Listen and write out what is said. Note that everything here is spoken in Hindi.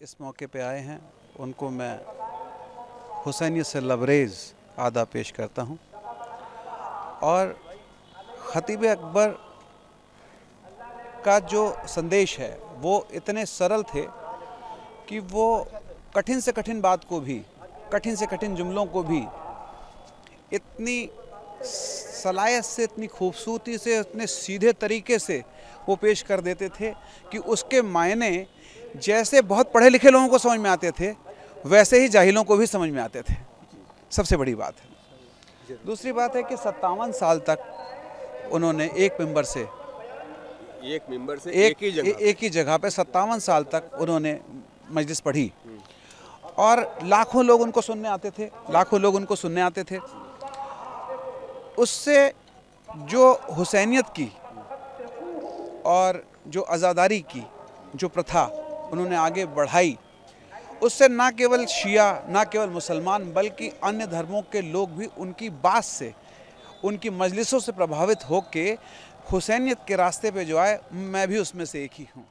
इस मौके पे आए हैं उनको मैं हुसैनियत से लबरेज़ आदाब पेश करता हूँ। और ख़तीब अकबर का जो संदेश है वो इतने सरल थे कि वो कठिन से कठिन बात को भी, कठिन से कठिन जुमलों को भी इतनी सलाहियत से, इतनी खूबसूरती से, इतने सीधे तरीके से वो पेश कर देते थे कि उसके मायने जैसे बहुत पढ़े लिखे लोगों को समझ में आते थे वैसे ही जाहिलों को भी समझ में आते थे। सबसे बड़ी बात है। दूसरी बात है कि 57 साल तक उन्होंने एक मिंबर से एक ही जगह पे 57 साल तक उन्होंने मजलिस पढ़ी और लाखों लोग उनको सुनने आते थे, लाखों लोग उनको सुनने आते थे। उससे जो हुसैनियत की और जो आज़ादारी की जो प्रथा उन्होंने आगे बढ़ाई, उससे ना केवल शिया, ना केवल मुसलमान, बल्कि अन्य धर्मों के लोग भी उनकी बात से, उनकी मजलिसों से प्रभावित होकर हुसैनियत के रास्ते पे जो आए, मैं भी उसमें से एक ही हूँ।